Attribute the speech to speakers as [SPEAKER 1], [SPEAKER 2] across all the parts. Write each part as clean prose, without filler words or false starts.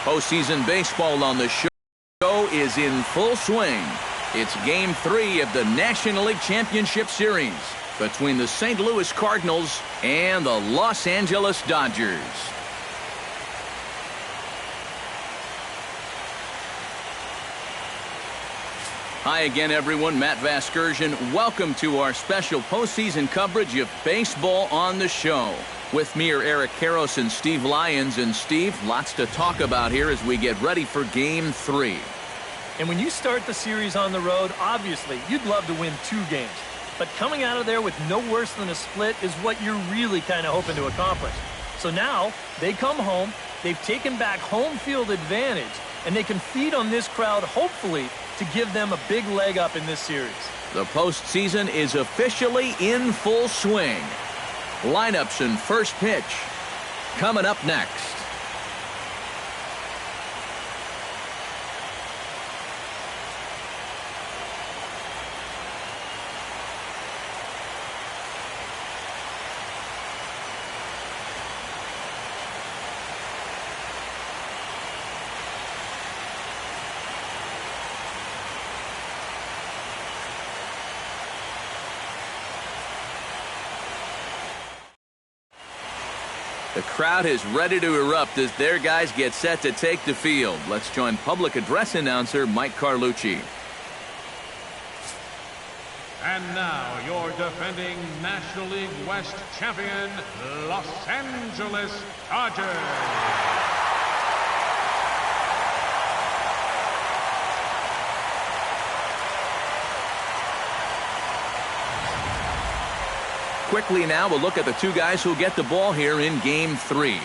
[SPEAKER 1] Postseason baseball on the show is in full swing. It's Game 3 of the National League Championship Series between the St. Louis Cardinals and the Los Angeles Dodgers. Hi again, everyone. Matt Vasgersian. Welcome to our special postseason coverage of baseball on the show. With me are Eric Karros and Steve Lyons. And Steve, lots to talk about here as we get ready for Game 3.
[SPEAKER 2] And when you start the series on the road, obviously, you'd love to win 2 games. But coming out of there with no worse than a split is what you're really kind of hoping to accomplish. So now, they come home, they've taken back home field advantage, and they can feed on this crowd, hopefully, to give them a big leg up in this series.
[SPEAKER 1] The postseason is officially in full swing. Lineups and first pitch coming up next. The crowd is ready to erupt as their guys get set to take the field. Let's join public address announcer Mike Carlucci.
[SPEAKER 3] And now your defending National League West champion, Los Angeles Dodgers.
[SPEAKER 1] Quickly now, we'll look at the 2 guys who'll get the ball here in Game 3.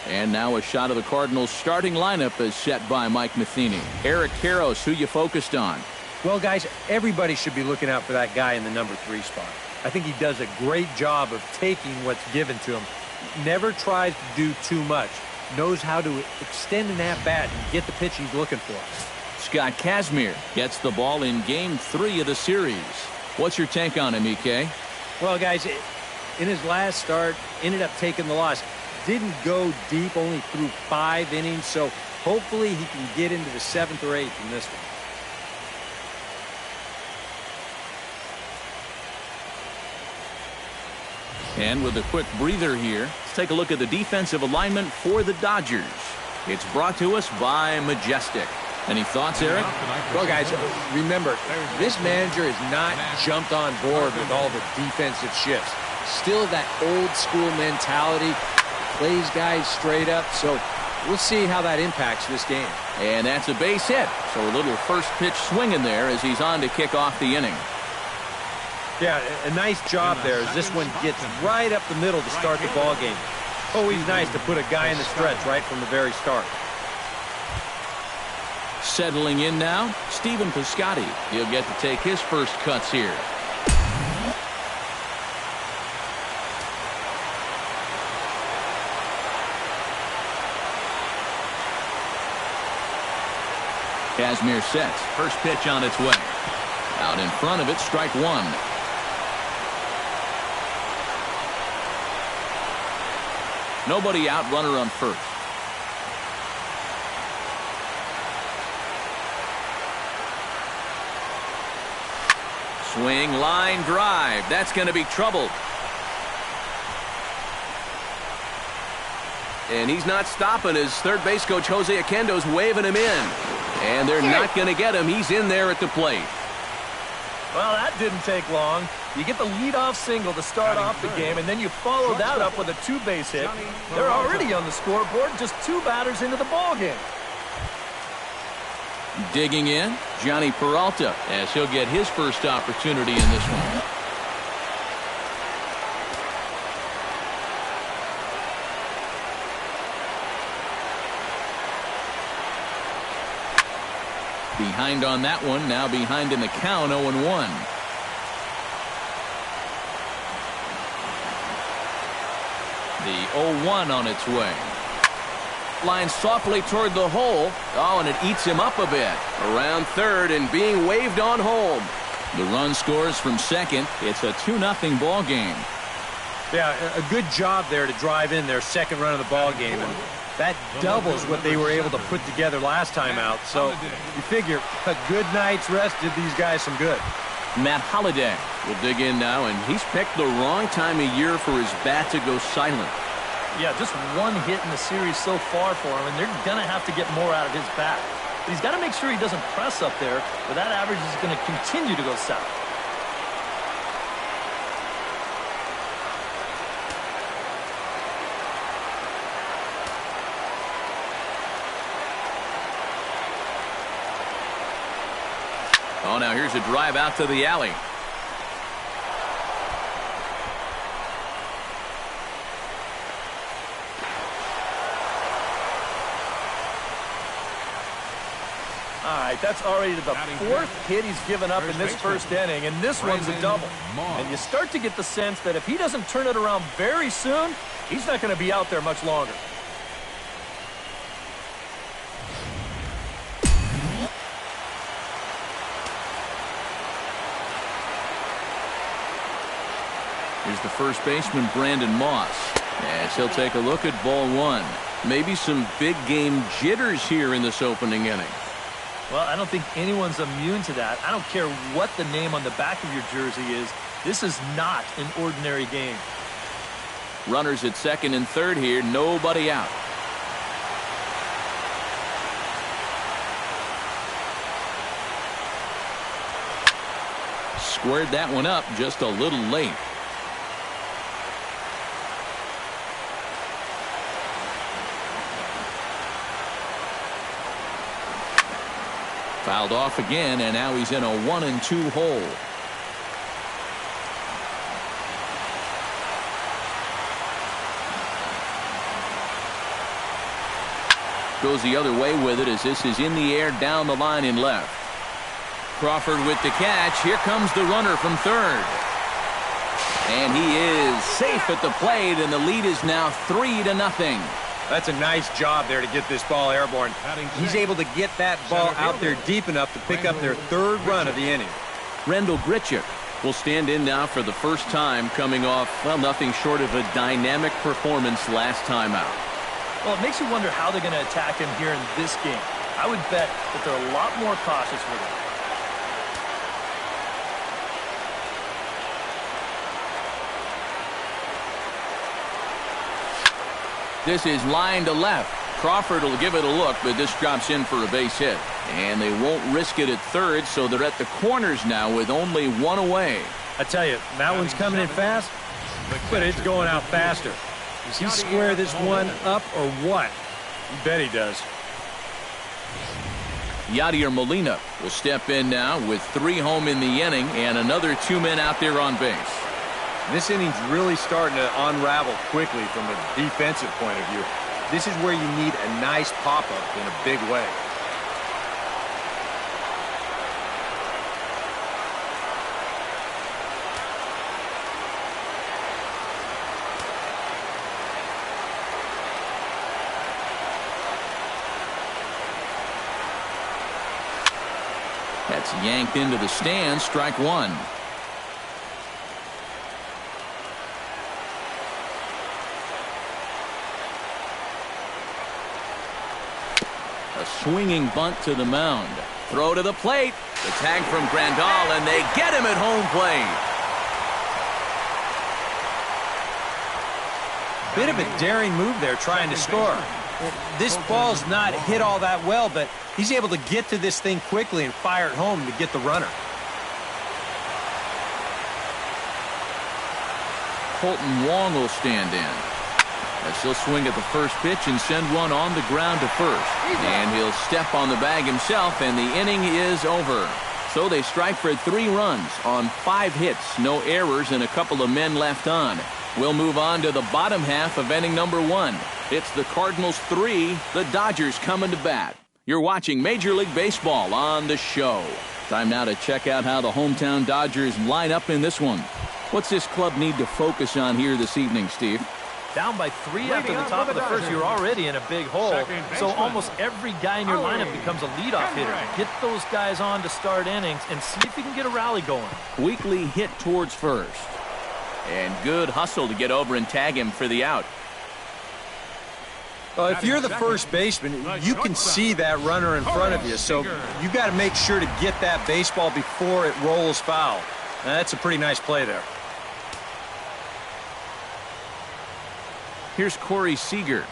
[SPEAKER 1] And now a shot of the Cardinals' starting lineup is set by Mike Matheny. Eric Karros, who you focused on?
[SPEAKER 4] Well, guys, everybody should be looking out for that guy in the number 3 spot. I think he does a great job of taking what's given to him. Never tries to do too much. Knows how to extend an at-bat and get the pitch he's looking for.
[SPEAKER 1] Scott Kazmir gets the ball in Game 3 of the series. What's your take on him, EK?
[SPEAKER 4] Well, guys, in his last start, ended up taking the loss. Didn't go deep, only threw 5 innings, so hopefully he can get into the 7th or 8th in this one.
[SPEAKER 1] And with a quick breather here, let's take a look at the defensive alignment for the Dodgers. It's brought to us by Majestic. Any thoughts, Eric?
[SPEAKER 4] Well, guys, remember, this manager has not jumped on board with all the defensive shifts. Still that old-school mentality, plays guys straight up, so we'll see how that impacts this game.
[SPEAKER 1] And that's a base hit, so a little first pitch swinging there as he's on to kick off the inning.
[SPEAKER 4] Yeah, a nice job there as this one gets right up the middle to start the ball game. Always nice to put a guy in the stretch right from the very start.
[SPEAKER 1] Settling in now, Stephen Piscotty. He'll get to take his first cuts here. Kazmir sets. First pitch on its way. Out in front of it, strike 1. Nobody out, runner on first. Swing, line, drive. That's going to be trouble. And he's not stopping as third base coach Jose Oquendo's waving him in. And they're not going to get him. He's in there at the plate.
[SPEAKER 2] Well, that didn't take long. You get the leadoff single to start off the game, and then you follow that up with a 2-base hit. They're already on the scoreboard, just 2 batters into the ball game.
[SPEAKER 1] Digging in, Johnny Peralta, as he'll get his first opportunity in this one. Behind on that one, now behind in the count, 0-1. The 0-1 on its way. Line softly toward the hole. Oh, and it eats him up a bit. Around third and being waved on home. The run scores from second. It's a 2-0 ball game.
[SPEAKER 4] Yeah, a good job there to drive in their second run of the ball game, and that doubles what they were able to put together last time out. So you figure a good night's rest did these guys some good.
[SPEAKER 1] Matt Holliday will dig in now, and he's picked the wrong time of year for his bat to go silent.
[SPEAKER 2] Yeah, just one hit in the series so far for him, and they're going to have to get more out of his bat. But he's got to make sure he doesn't press up there, or that average is going to continue to go south.
[SPEAKER 1] Oh, now here's a drive out to the alley.
[SPEAKER 2] All right, that's already the fourth hit he's given up in this first inning, and this one's a double. And you start to get the sense that if he doesn't turn it around very soon, he's not going to be out there much longer.
[SPEAKER 1] Here's the first baseman, Brandon Moss, as he'll take a look at ball one. Maybe some big game jitters here in this opening inning.
[SPEAKER 2] Well, I don't think anyone's immune to that. I don't care what the name on the back of your jersey is. This is not an ordinary game.
[SPEAKER 1] Runners at second and third here, nobody out. Squared that one up just a little late. Fouled off again, and now he's in a 1-2 hole. Goes the other way with it as this is in the air down the line in left. Crawford with the catch. Here comes the runner from third. And he is safe at the plate, and the lead is now 3-0.
[SPEAKER 4] That's a nice job there to get this ball airborne. He's able to get that ball out there deep enough to pick up their third run of the inning.
[SPEAKER 1] Rendell Grichuk will stand in now for the first time, coming off, well, nothing short of a dynamic performance last time out.
[SPEAKER 2] Well, it makes you wonder how they're going to attack him here in this game. I would bet that they're a lot more cautious with him.
[SPEAKER 1] This is line to left. Crawford will give it a look, but this drops in for a base hit. And they won't risk it at third, so they're at the corners now with only one away.
[SPEAKER 4] I tell you, that one's coming in fast, but it's going out faster. Does he square this one up or what? You bet he does.
[SPEAKER 1] Yadier Molina will step in now with 3 home in the inning and another 2 men out there on base.
[SPEAKER 4] This inning's really starting to unravel quickly from a defensive point of view. This is where you need a nice pop-up in a big way.
[SPEAKER 1] That's yanked into the stands, strike one. A swinging bunt to the mound. Throw to the plate. The tag from Grandal, and they get him at home plate.
[SPEAKER 4] Bit of a daring move there trying to score. This ball's not hit all that well, but he's able to get to this thing quickly and fire it home to get the runner.
[SPEAKER 1] Colton Wong will stand in. As he'll swing at the first pitch and send one on the ground to first. And he'll step on the bag himself, and the inning is over. So they strike for 3 runs on 5 hits, no errors, and a couple of men left on. We'll move on to the bottom half of inning number 1. It's the Cardinals 3, the Dodgers coming to bat. You're watching Major League Baseball on the show. Time now to check out how the hometown Dodgers line up in this one. What's this club need to focus on here this evening, Steve?
[SPEAKER 2] Down by 3 after the top of the first, you're already in a big hole. So almost every guy in your lineup becomes a leadoff hitter. Get those guys on to start innings and see if you can get a rally going.
[SPEAKER 1] Weekly hit towards first. And good hustle to get over and tag him for the out.
[SPEAKER 5] Well, if you're the first baseman, you can see that runner in front of you, so you got to make sure to get that baseball before it rolls foul. Now, that's a pretty nice play there.
[SPEAKER 1] Here's Corey Seager.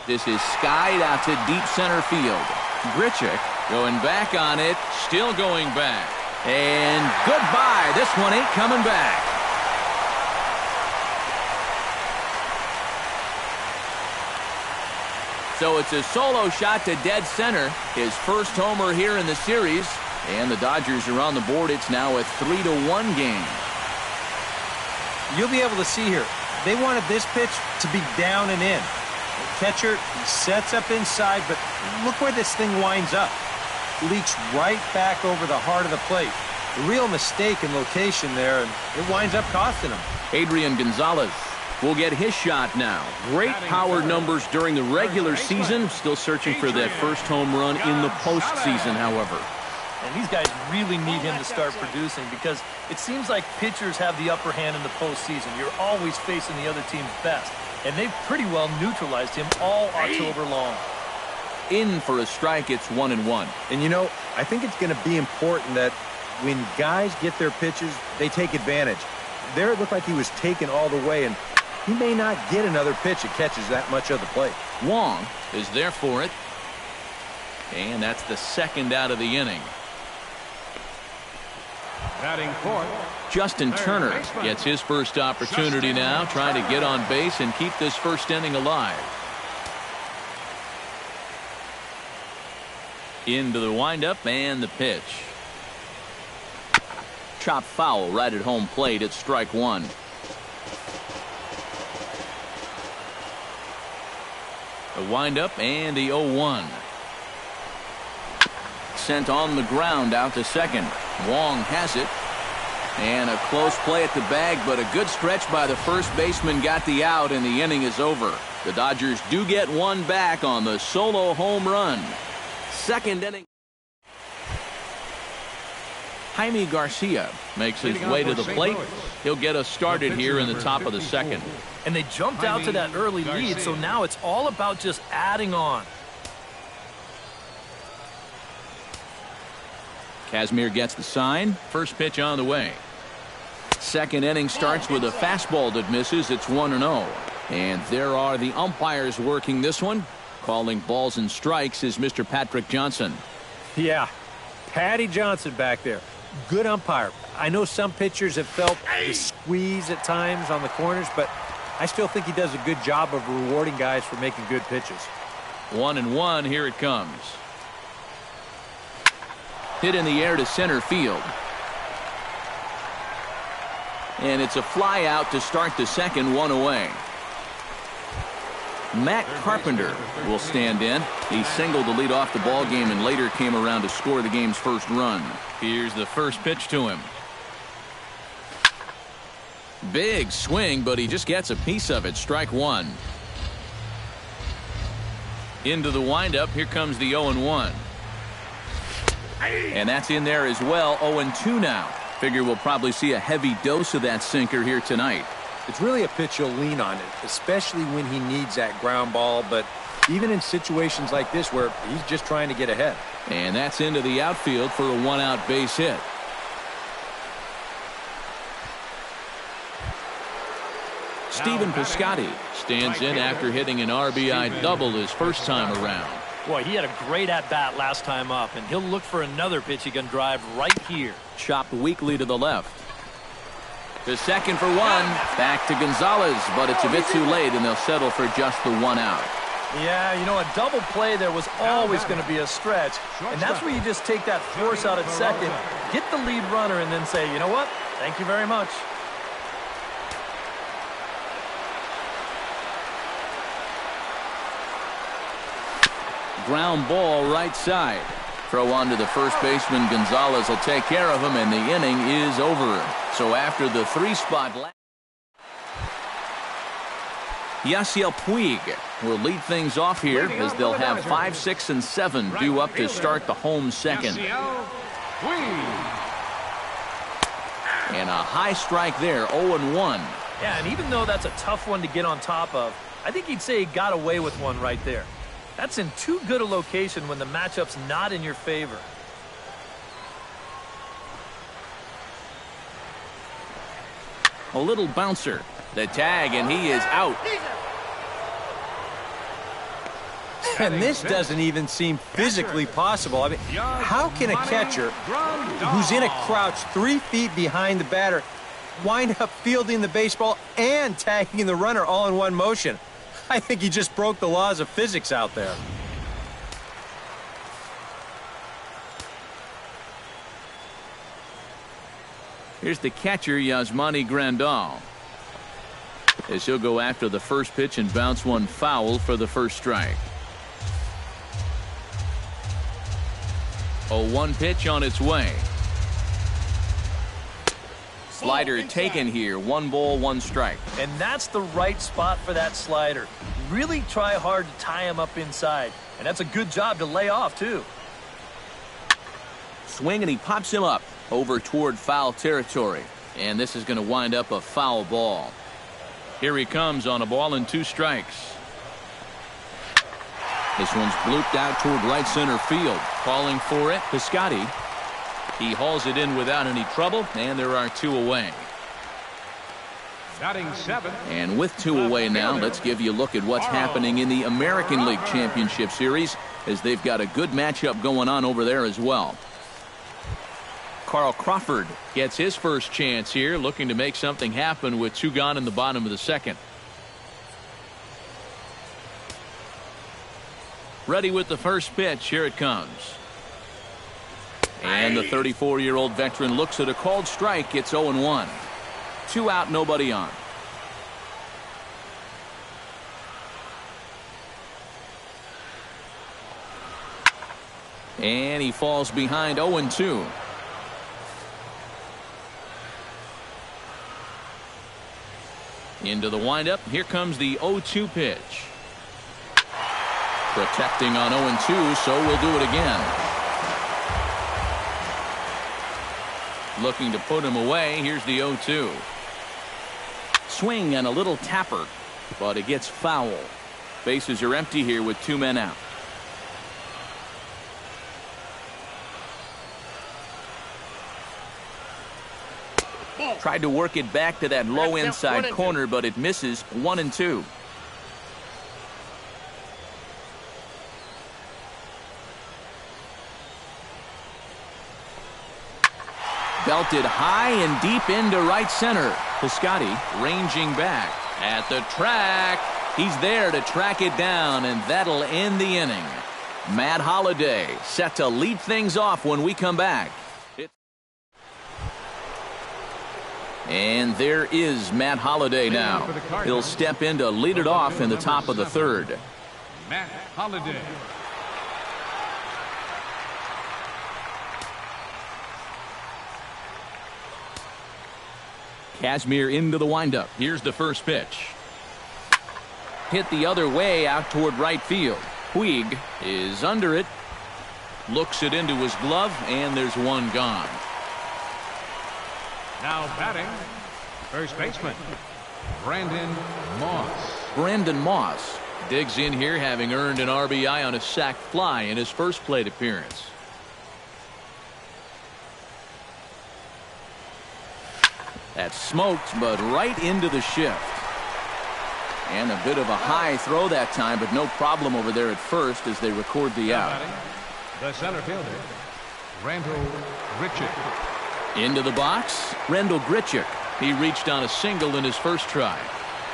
[SPEAKER 1] This is skied out to deep center field. Grichuk going back on it, still going back. And goodbye. This one ain't coming back. So it's a solo shot to dead center. His first homer here in the series. And the Dodgers are on the board. It's now a 3-1 game.
[SPEAKER 5] You'll be able to see here, they wanted this pitch to be down and in. The catcher, he sets up inside, but look where this thing winds up. Leaks right back over the heart of the plate. A real mistake in location there, and it winds up costing him.
[SPEAKER 1] Adrian Gonzalez will get his shot now. Great power numbers during the regular season. Still searching for that first home run in the postseason, however.
[SPEAKER 2] And these guys really need him to start producing because it seems like pitchers have the upper hand in the postseason. You're always facing the other team's best. And they've pretty well neutralized him all October long.
[SPEAKER 1] In for a strike, it's 1-1.
[SPEAKER 5] And you know, I think it's going to be important that when guys get their pitches, they take advantage. There it looked like he was taken all the way, and he may not get another pitch that catches that much of the plate.
[SPEAKER 1] Wong is there for it. And that's the second out of the inning.
[SPEAKER 3] Batting fourth,
[SPEAKER 1] Justin Turner gets his first opportunity now, trying to get on base and keep this first inning alive. Into the windup and the pitch. Chop foul right at home plate. It's strike one. The windup and the 0-1. Sent on the ground out to second. Wong has it. And a close play at the bag, but a good stretch by the first baseman got the out, and the inning is over. The Dodgers do get one back on the solo home run. Second inning. Jaime Garcia makes his way to the plate. He'll get us started here in the top of the second.
[SPEAKER 2] And they jumped out to that early lead, so now it's all about just adding on.
[SPEAKER 1] Kazmir gets the sign. First pitch on the way. Second inning starts with a fastball that misses. It's 1-0. And there are the umpires working this one. Calling balls and strikes is Mr. Patrick Johnson.
[SPEAKER 5] Yeah, Patty Johnson back there. Good umpire. I know some pitchers have felt the squeeze at times on the corners, but I still think he does a good job of rewarding guys for making good pitches.
[SPEAKER 1] 1-1. Here it comes. Hit in the air to center field. And it's a fly out to start the second, one away. Matt Carpenter will stand in. He singled to lead off the ball game and later came around to score the game's first run. Here's the first pitch to him. Big swing, but he just gets a piece of it. Strike one. Into the windup. Here comes the 0-1. And that's in there as well. 0-2 now. Figure we'll probably see a heavy dose of that sinker here tonight.
[SPEAKER 5] It's really a pitch you'll lean on it, especially when he needs that ground ball, but even in situations like this where he's just trying to get ahead.
[SPEAKER 1] And that's into the outfield for a one-out base hit. Stephen Piscotty stands in after hitting an RBI double his first time around.
[SPEAKER 2] Boy, he had a great at-bat last time up, and he'll look for another pitch he can drive right here.
[SPEAKER 1] Chopped weakly to the left. To second for one. Back to Gonzalez, but it's a bit too late, and they'll settle for just the one out.
[SPEAKER 2] Yeah, you know, a double play there was always going to be a stretch, and that's where you just take that force out at second, get the lead runner, and then say, you know what, thank you very much.
[SPEAKER 1] Ground ball right side. Throw on to the first baseman. Gonzalez will take care of him, and the inning is over. So after the three-spot, Yasiel Puig will lead things off here as they'll have 5, 6, and 7 due up to start the home second. And a high strike there, 0-1.
[SPEAKER 2] Yeah, and even though that's a tough one to get on top of, I think he'd say he got away with one right there. That's in too good a location when the matchup's not in your favor.
[SPEAKER 1] A little bouncer. The tag, and he is out.
[SPEAKER 5] And this doesn't even seem physically possible. I mean, how can a catcher who's in a crouch 3 feet behind the batter wind up fielding the baseball and tagging the runner all in one motion? I think he just broke the laws of physics out there.
[SPEAKER 1] Here's the catcher, Yasmani Grandal, as he'll go after the first pitch and bounce one foul for the first strike. 0-1 pitch on its way. Slider taken here. 1 ball, 1 strike.
[SPEAKER 2] And that's the right spot for that slider. Really try hard to tie him up inside. And that's a good job to lay off, too.
[SPEAKER 1] Swing, and he pops him up over toward foul territory. And this is going to wind up a foul ball. Here he comes on a ball and 2 strikes. This one's blooped out toward right center field. Calling for it, Piscotty. He hauls it in without any trouble, and there are 2 away.
[SPEAKER 3] Batting 7th.
[SPEAKER 1] And with 2 away now, let's give you a look at what's happening in the American League Championship Series, as they've got a good matchup going on over there as well. Carl Crawford gets his first chance here, looking to make something happen with 2 gone in the bottom of the second. Ready with the first pitch. Here it comes. And the 34-year-old veteran looks at a called strike. It's 0-1. 2 out, nobody on. And he falls behind 0-2. Into the windup. Here comes the 0-2 pitch. Protecting on 0-2, so we'll do it again. Looking to put him away. Here's the 0-2. Swing and a little tapper, but it gets foul. Bases are empty here with 2 men out. Tried to work it back to that low inside corner, but it misses. 1-2. Belted high and deep into right center. Piscotty ranging back at the track. He's there to track it down, and that'll end the inning. Matt Holliday set to lead things off when we come back. And there is Matt Holliday now. He'll step in to lead it off in the top of the 3rd.
[SPEAKER 3] Matt Holliday.
[SPEAKER 1] Kazmir into the windup. Here's the first pitch. Hit the other way out toward right field. Puig is under it. Looks it into his glove, and there's 1 gone.
[SPEAKER 3] Now batting, first baseman, Brandon Moss.
[SPEAKER 1] Brandon Moss digs in here, having earned an RBI on a sac fly in his first plate appearance. That's smoked, but right into the shift. And a bit of a high throw that time, but no problem over there at first as they record the out.
[SPEAKER 3] The center fielder, Randall Grichuk.
[SPEAKER 1] Into the box, Randall Grichuk. He reached on a single in his first try.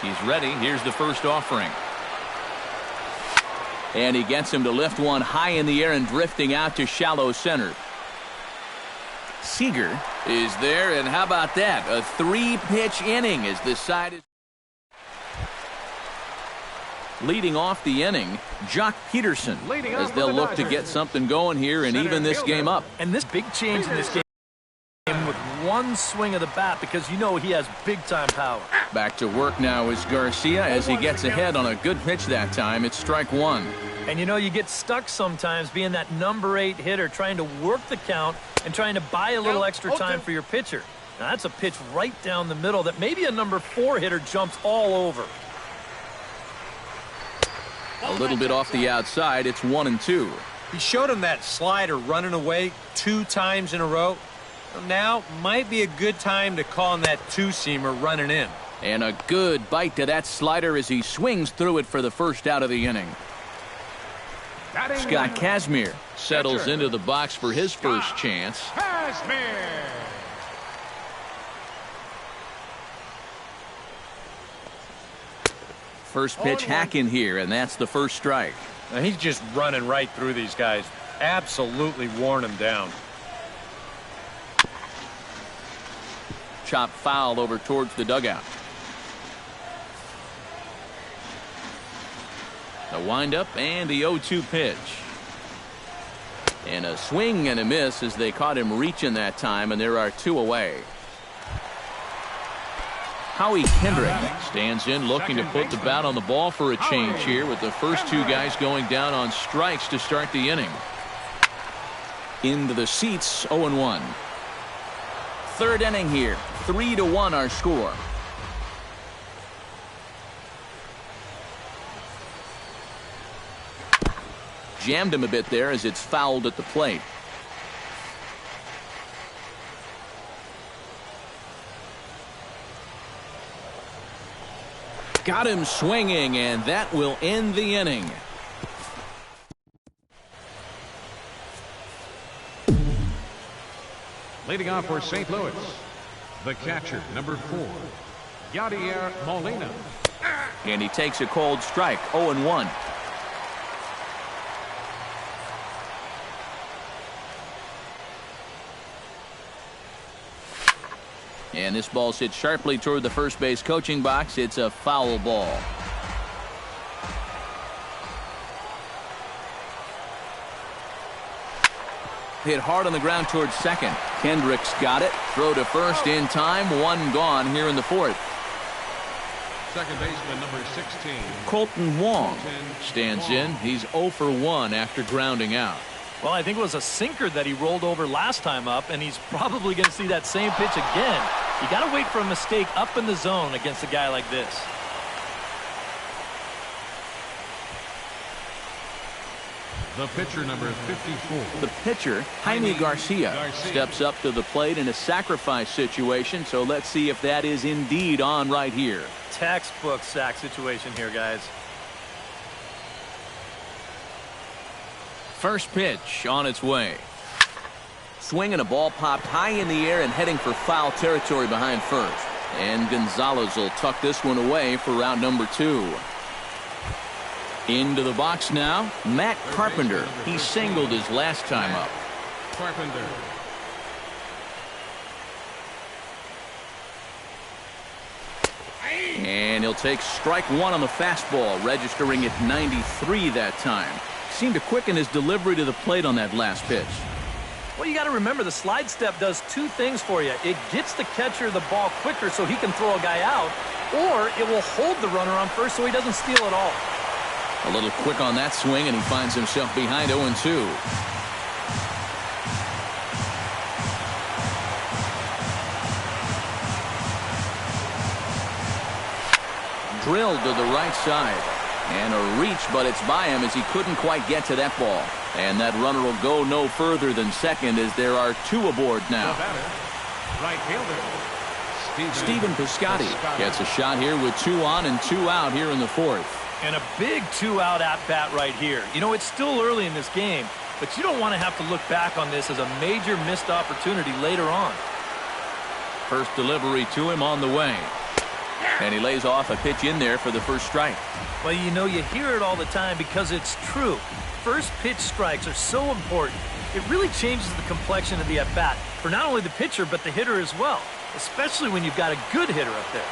[SPEAKER 1] He's ready. Here's the first offering. And he gets him to lift one high in the air and drifting out to shallow center. Seager is there, and how about that? A 3-pitch inning as this side is leading off the inning. Jock Peterson, as they'll look to get something going here and even this game up.
[SPEAKER 2] And this big change in this game with 1 swing of the bat, because you know he has big-time power.
[SPEAKER 1] Back to work now is Garcia as he gets ahead on a good pitch that time. It's strike 1.
[SPEAKER 2] And you know, you get stuck sometimes being that number 8 hitter, trying to work the count and trying to buy a little extra time for your pitcher. Now, that's a pitch right down the middle that maybe a number 4 hitter jumps all over.
[SPEAKER 1] A little bit off the outside. It's 1-2.
[SPEAKER 5] He showed him that slider running away 2 times in a row. Well, now might be a good time to call him that 2-seamer running in.
[SPEAKER 1] And a good bite to that slider as he swings through it for the first out of the inning. Scott Kazmir settles into the box for his first chance. First pitch hack in here, and that's the first strike.
[SPEAKER 5] Now he's just running right through these guys. Absolutely worn them down.
[SPEAKER 1] Chop foul over towards the dugout. The windup and the 0-2 pitch. And a swing and a miss as they caught him reaching that time, and there are 2 away. Howie Kendrick stands in looking to put the bat on the ball for a change here with the first 2 guys going down on strikes to start the inning. Into the seats, 0-1. Third inning here, 3-1 our score. Jammed him a bit there as it's fouled at the plate. Got him swinging, and that will end the inning.
[SPEAKER 3] Leading off for St. Louis, the catcher, number 4, Yadier Molina.
[SPEAKER 1] And he takes a cold strike, 0-1. And this ball's hit sharply toward the first base coaching box. It's a foul ball. Hit hard on the ground towards second. Kendricks got it. Throw to first in time. 1 gone here in the 4th.
[SPEAKER 3] Second baseman, number 16.
[SPEAKER 1] Colton Wong stands in. He's 0 for 1 after grounding out.
[SPEAKER 2] Well, I think it was a sinker that he rolled over last time up, and he's probably going to see that same pitch again. You got to wait for a mistake up in the zone against a guy like this.
[SPEAKER 3] The pitcher, number 54.
[SPEAKER 1] The pitcher, Jaime Garcia, steps up to the plate in a sacrifice situation, so let's see if that is indeed on right here.
[SPEAKER 2] Textbook sack situation here, guys.
[SPEAKER 1] First pitch on its way. Swing and a ball popped high in the air and heading for foul territory behind first. And Gonzalez will tuck this one away for round number 2. Into the box now, Matt Carpenter. He singled his last time up.
[SPEAKER 3] Carpenter.
[SPEAKER 1] And he'll take strike 1 on the fastball, registering at 93 that time. Seemed to quicken his delivery to the plate on that last pitch.
[SPEAKER 2] Well, you got to remember the slide step does 2 things for you. It gets the catcher the ball quicker so he can throw a guy out, or it will hold the runner on first so he doesn't steal it all.
[SPEAKER 1] A little quick on that swing, and he finds himself behind 0-2. Drilled to the right side. And a reach, but it's by him as he couldn't quite get to that ball. And that runner will go no further than second as there are 2 aboard now.
[SPEAKER 3] Right fielder,
[SPEAKER 1] Stephen Piscotty gets a shot here with 2 on and 2 out here in the 4th.
[SPEAKER 2] And a big 2-out at-bat right here. You know, it's still early in this game, but you don't want to have to look back on this as a major missed opportunity later on.
[SPEAKER 1] First delivery to him on the way. And he lays off a pitch in there for the first strike.
[SPEAKER 2] Well, you know, you hear it all the time because it's true. First pitch strikes are so important. It really changes the complexion of the at-bat for not only the pitcher but the hitter as well, especially when you've got a good hitter up there.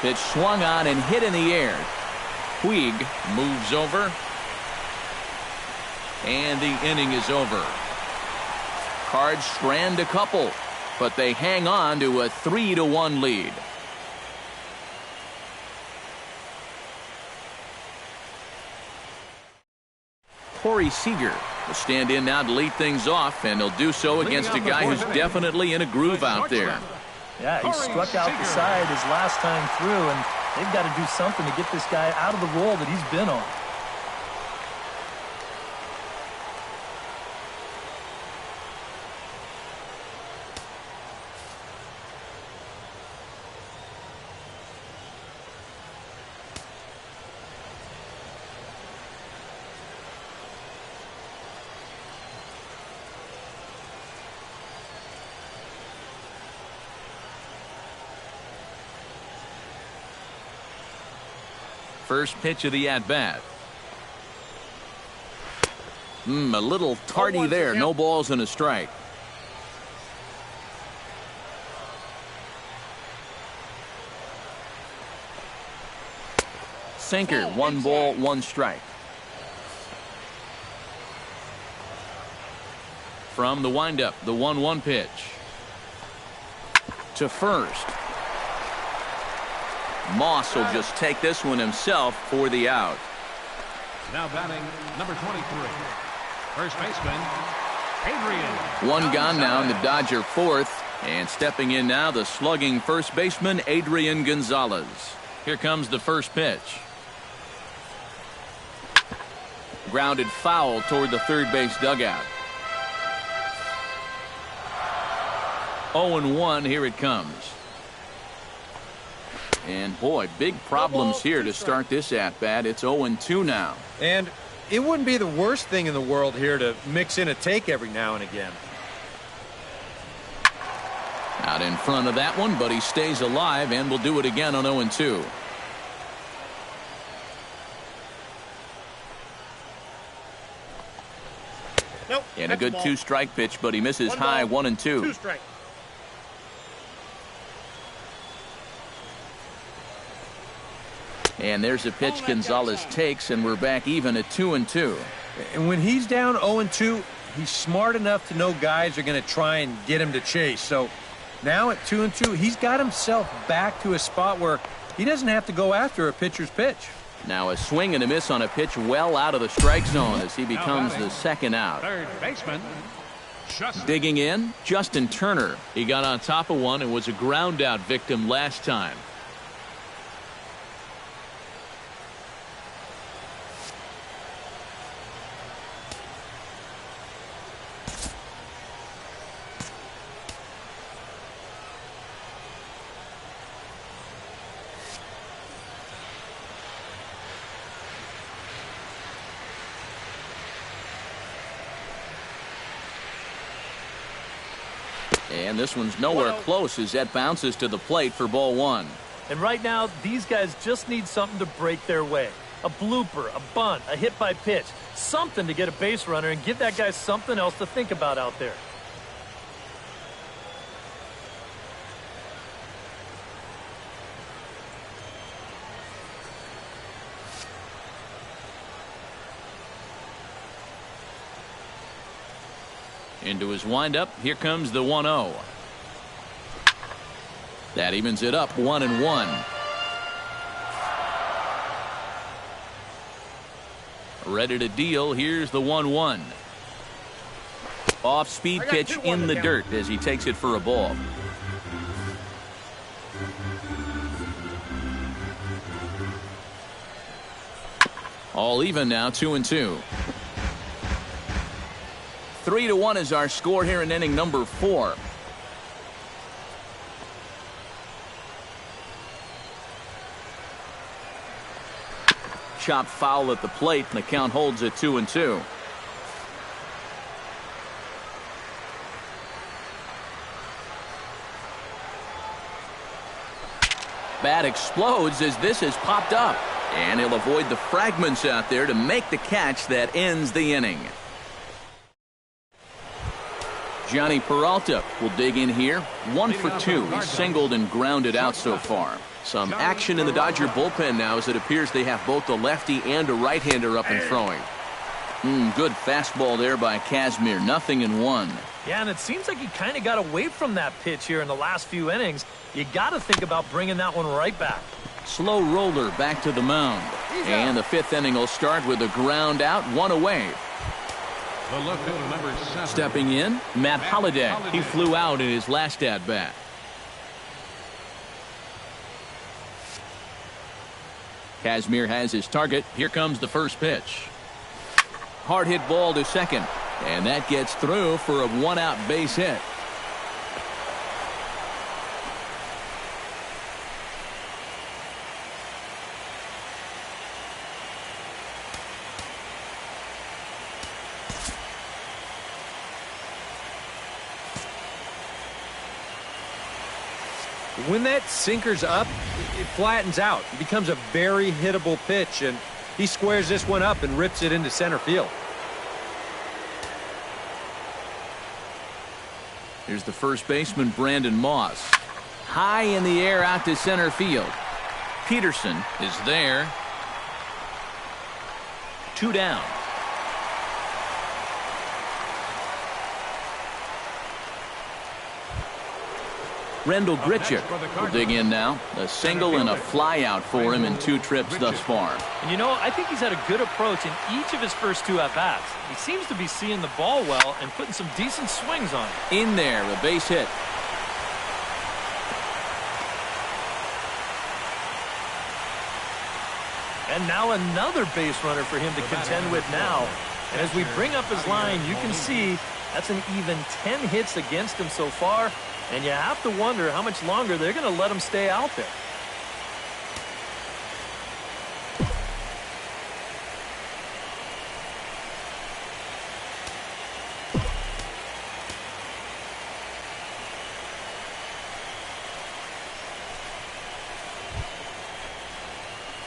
[SPEAKER 1] Pitch swung on and hit in the air. Puig moves over. And the inning is over. Cards strand a couple, but they hang on to a 3-1 lead. Corey Seager will stand in now to lead things off, and he'll do so against a guy who's definitely in a groove out there.
[SPEAKER 2] Yeah, he struck out the side his last time through, and they've got to do something to get this guy out of the role that he's been on.
[SPEAKER 1] First pitch of the at-bat. A little tardy there. No balls and a strike. Sinker. 1 ball, 1 strike. From the windup, the 1-1 pitch. To first. Moss will just take this one himself for the out.
[SPEAKER 3] Now batting number 23. First baseman, Adrian.
[SPEAKER 1] One gone now in the Dodger fourth. And stepping in now, the slugging first baseman, Adrian Gonzalez. Here comes the first pitch. Grounded foul toward the third base dugout. 0-1, here it comes. And boy, big problems here to start this at-bat. It's 0-2 now.
[SPEAKER 5] And it wouldn't be the worst thing in the world here to mix in a take every now and again.
[SPEAKER 1] Out in front of that one, but he stays alive and will do it again on 0-2.
[SPEAKER 5] Nope,
[SPEAKER 1] and a good 2-strike pitch, but he misses high. 1-2.
[SPEAKER 5] 2 strike.
[SPEAKER 1] And there's a pitch Gonzalez takes, and we're back even at 2-2.
[SPEAKER 5] And when he's down 0-2, he's smart enough to know guys are going to try and get him to chase. So now at 2-2, he's got himself back to a spot where he doesn't have to go after a pitcher's pitch.
[SPEAKER 1] Now a swing and a miss on a pitch well out of the strike zone as he becomes the second out.
[SPEAKER 3] Third baseman,
[SPEAKER 1] Digging in, Justin Turner. He got on top of one and was a ground out victim last time. And this one's nowhere close as that bounces to the plate for ball 1.
[SPEAKER 2] And right now, these guys just need something to break their way. A blooper, a bunt, a hit by pitch. Something to get a base runner and give that guy something else to think about out there.
[SPEAKER 1] Into his windup, here comes the 1-0. That evens it up 1-1. Ready to deal. Here's the 1-1. Off speed pitch in the dirt as he takes it for a ball. All even now, 2-2. 3-1 is our score here in inning number 4. Chop foul at the plate, and the count holds at 2-2. Bat explodes as this has popped up, and he'll avoid the fragments out there to make the catch that ends the inning. Johnny Peralta will dig in here. 1 for 2. He's singled and grounded out so far. Some action in the Dodger bullpen now as it appears they have both a lefty and a right-hander up and throwing. Good fastball there by Kazmir. 0-1.
[SPEAKER 2] Yeah, and it seems like he kind of got away from that pitch here in the last few innings. You got to think about bringing that one right back.
[SPEAKER 1] Slow roller back to the mound. And the fifth inning will start with a ground out, one away.
[SPEAKER 3] The left fielder, number 7.
[SPEAKER 1] Stepping in, Matt Holliday. He flew out in his last at-bat. Kazmir has his target. Here comes the first pitch. Hard hit ball to second. And that gets through for a one-out base hit.
[SPEAKER 4] When that sinker's up, it flattens out. It becomes a very hittable pitch, and he squares this one up and rips it into center field.
[SPEAKER 1] Here's the first baseman, Brandon Moss. High in the air out to center field. Peterson is there. 2 down. Rendell Gritchick will dig in now. A single and a fly out for him in 2 trips thus far.
[SPEAKER 2] And you know, I think he's had a good approach in each of his first 2 at-bats. He seems to be seeing the ball well and putting some decent swings on it.
[SPEAKER 1] In there, a base hit.
[SPEAKER 2] And now another base runner for him to contend with now. And as we bring up his line, you can see that's an even 10 hits against him so far. And you have to wonder how much longer they're going to let him stay out there.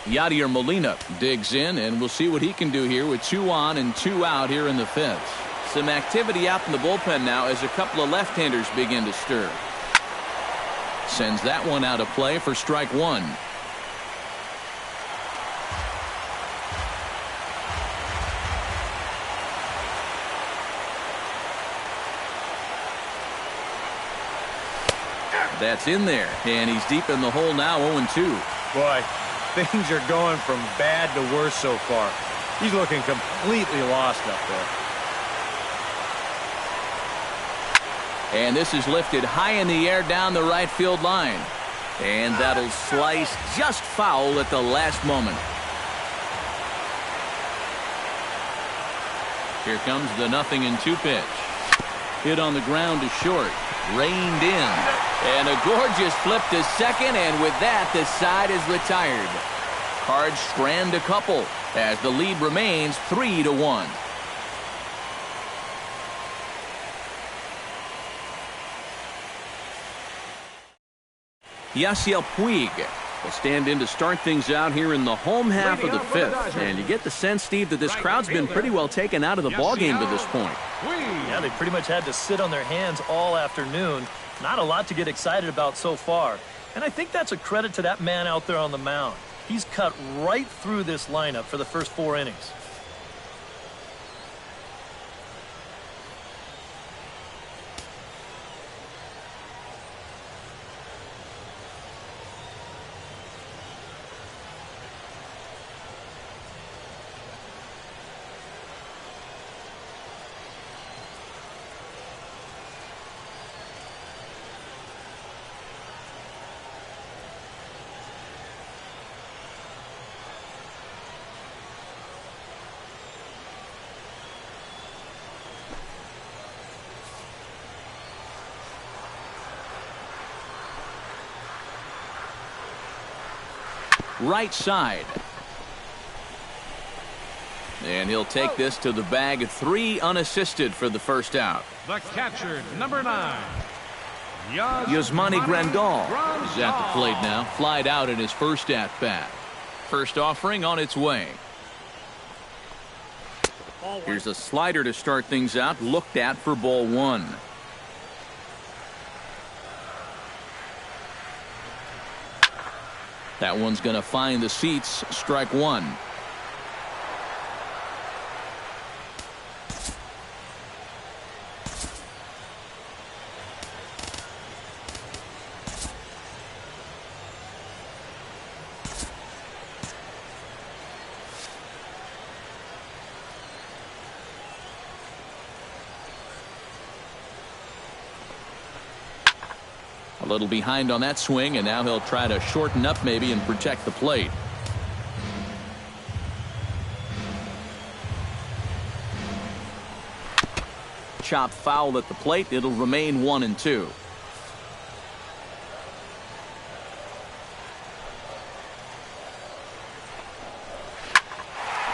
[SPEAKER 1] Yadier Molina digs in, and we'll see what he can do here with 2 on and 2 out here in the 5th. Some activity out in the bullpen now as a couple of left-handers begin to stir. Sends that one out of play for strike 1. That's in there, and he's deep in the hole now, 0-2.
[SPEAKER 4] Boy, things are going from bad to worse so far. He's looking completely lost up there.
[SPEAKER 1] And this is lifted high in the air down the right field line. And that'll slice just foul at the last moment. Here comes the 0-2 pitch. Hit on the ground to short. Reined in. And a gorgeous flip to second, and with that, the side is retired. Cards strand a couple as the lead remains 3-1. Yasiel Puig will stand in to start things out here in the home half of the 5th. And you get the sense, Steve, that this crowd's been pretty well taken out of the ballgame to this point.
[SPEAKER 2] Yeah, they pretty much had to sit on their hands all afternoon. Not a lot to get excited about so far. And I think that's a credit to that man out there on the mound. He's cut right through this lineup for the first 4 innings.
[SPEAKER 1] Right side. And he'll take this to the bag. 3 unassisted for the first out.
[SPEAKER 3] The catcher, number 9.
[SPEAKER 1] Yasmani Grandal is at the plate now. Flied out in his first at-bat. First offering on its way. Here's a slider to start things out. Looked at for ball 1. That one's going to find the seats. Strike 1. little behind on that swing, and now he'll try to shorten up maybe and protect the plate. Chop foul at the plate. It'll remain 1-2.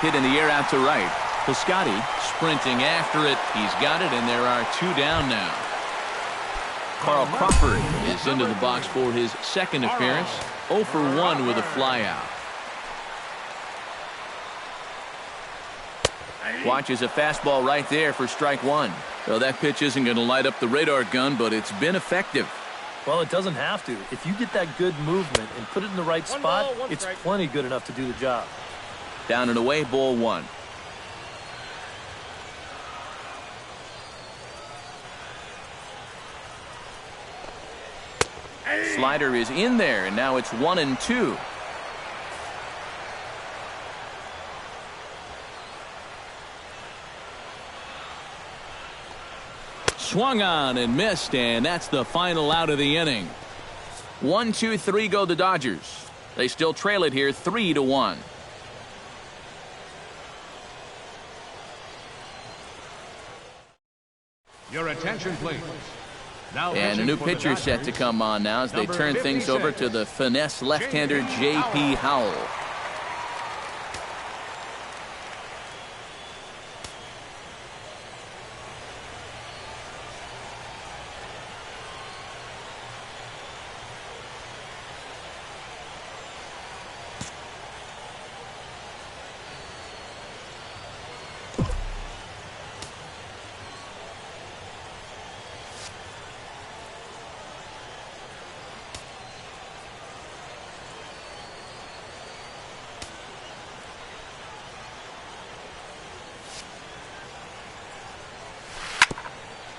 [SPEAKER 1] Hit in the air out to right. Piscotty sprinting after it. He's got it, and there are 2 down now. Carl Crawford is into the box for his second appearance. 0 for 1 with a flyout. Watches a fastball right there for strike 1. Well, that pitch isn't going to light up the radar gun, but it's been effective.
[SPEAKER 2] Well, it doesn't have to. If you get that good movement and put it in the right spot, it's plenty good enough to do the job.
[SPEAKER 1] Down and away, ball 1. Slider is in there, and now it's 1-2. Swung on and missed, and that's the final out of the inning. 1-2-3 go the Dodgers. They still trail it here 3-1.
[SPEAKER 3] Your attention, please. Now
[SPEAKER 1] and a new pitcher set to come on now as they turn things over to the finesse left-hander J.P. Howell.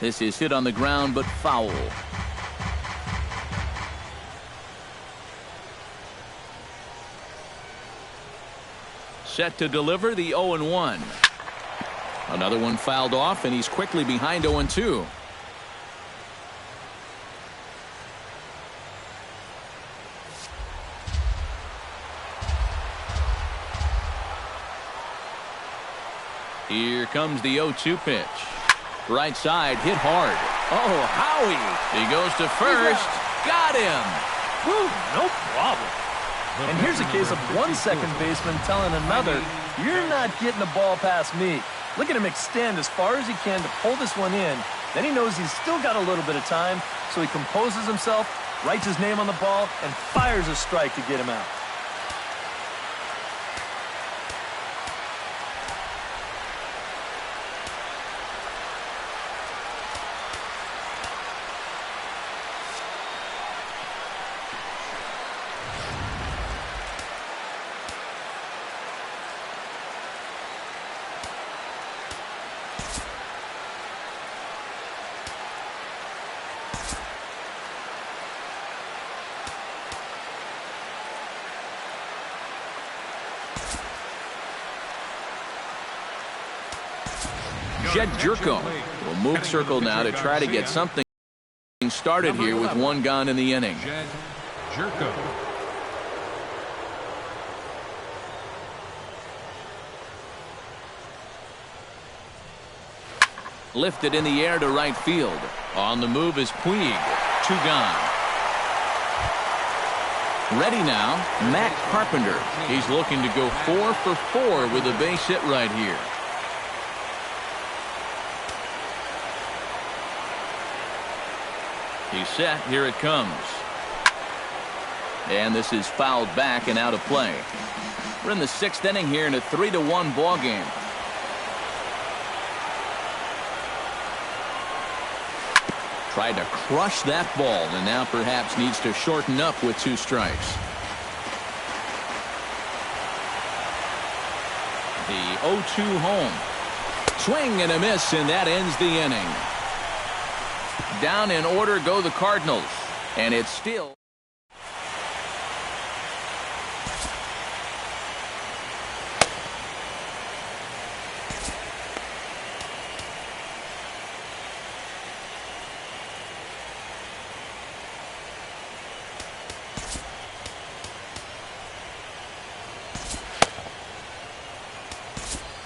[SPEAKER 1] This is hit on the ground, but foul. Set to deliver the 0-1. Another one fouled off, and he's quickly behind 0-2. Here comes the 0-2 pitch. Right side, hit hard. Oh, Howie. He goes to first. Got him.
[SPEAKER 2] Whew, no problem. And here's a case of one second baseman telling another, you're not getting the ball past me. Look at him extend as far as he can to pull this one in. Then he knows he's still got a little bit of time, so he composes himself, writes his name on the ball, and fires a strike to get him out.
[SPEAKER 1] Jed Jerko will move circle now to try to get something started here with 1 gone in the inning.
[SPEAKER 3] Jed Jerko.
[SPEAKER 1] Lifted in the air to right field. On the move is Puig. 2 gone. Ready now, Matt Carpenter. He's looking to go 4 for 4 with a base hit right here. He's set. Here it comes. And this is fouled back and out of play. We're in the 6th inning here in a 3-1 ball game. Tried to crush that ball, and now perhaps needs to shorten up with 2 strikes. The 0-2 home. Swing and a miss, and that ends the inning. Down in order go the Cardinals, and it's still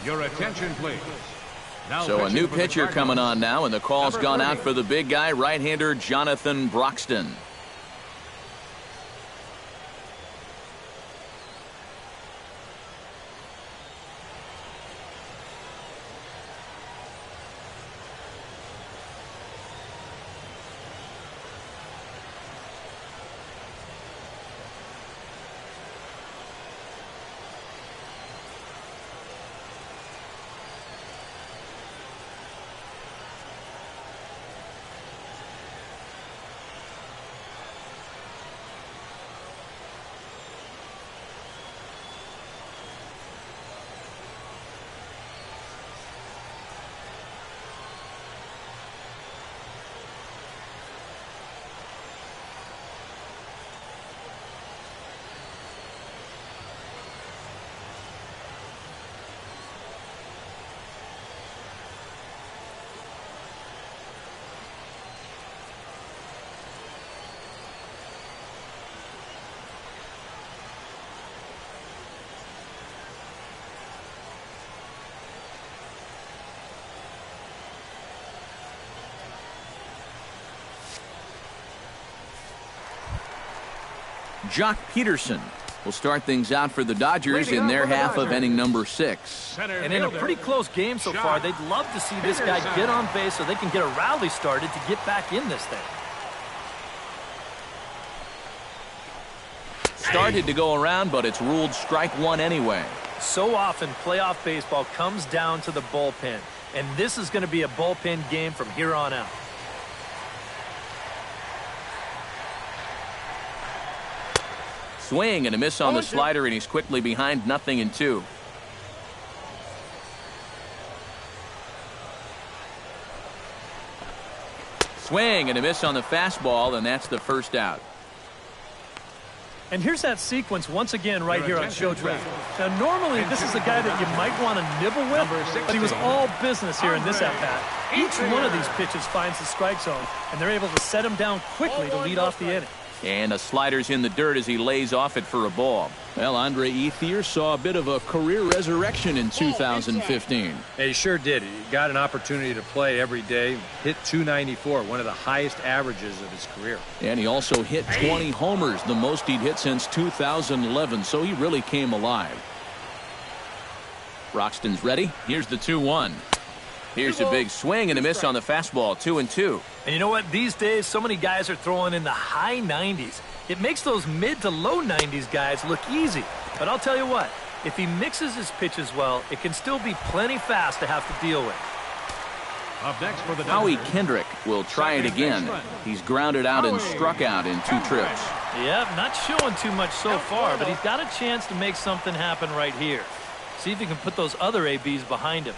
[SPEAKER 3] Your attention, please. Now
[SPEAKER 1] So a new
[SPEAKER 3] pitching for the
[SPEAKER 1] pitcher coming
[SPEAKER 3] Cardinals.
[SPEAKER 1] on now, and the call's
[SPEAKER 3] Number
[SPEAKER 1] gone out
[SPEAKER 3] 30.
[SPEAKER 1] for the big guy, right-hander Jonathan Broxton. Jock Peterson will start things out for the Dodgers in their half of inning number 6.
[SPEAKER 3] Center
[SPEAKER 2] And in a
[SPEAKER 3] fielder,
[SPEAKER 2] pretty close game so far, they'd love to see this guy get on base so they can get a rally started to get back in this thing.
[SPEAKER 1] Started to go around, but it's ruled strike one anyway.
[SPEAKER 2] So often, playoff baseball comes down to the bullpen, and this is going to be a bullpen game from here on out.
[SPEAKER 1] Swing and a miss on the slider, and he's quickly behind 0-2. Swing and a miss on the fastball, and that's the first out.
[SPEAKER 2] And here's that sequence once again right here on Showtime. Now, normally this is a guy that you might want to nibble with, but he was all business here in this at-bat. Each one of these pitches finds the strike zone, and they're able to set him down quickly to lead off the inning.
[SPEAKER 1] And the slider's in the dirt as he lays off it for a ball. Well, Andre Ethier saw a bit of a career resurrection in 2015.
[SPEAKER 4] Yeah, he sure did. He got an opportunity to play every day. Hit .294, one of the highest averages of his career.
[SPEAKER 1] And he also hit 20 homers, the most he'd hit since 2011, so he really came alive. Broxton's ready. Here's the 2-1. Here's a big swing and a miss on the fastball, 2-2.
[SPEAKER 2] And you know what? These days, so many guys are throwing in the high 90s. It makes those mid to low 90s guys look easy. But I'll tell you what, if he mixes his pitches well, it can still be plenty fast to have to deal with.
[SPEAKER 3] Up next for the
[SPEAKER 1] Howie
[SPEAKER 3] Dodgers.
[SPEAKER 1] Kendrick will try it again. He's grounded out and struck out in 2 trips.
[SPEAKER 2] Yep, not showing too much so far, but he's got a chance to make something happen right here. See if he can put those other ABs behind him.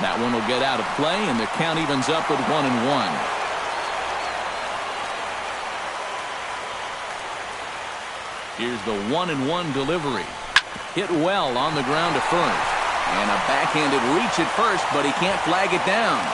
[SPEAKER 1] That one will get out of play, and the count evens up at 1-1. Here's the 1-1 delivery. Hit well on the ground to first. And a backhanded reach at first, but he can't flag it down.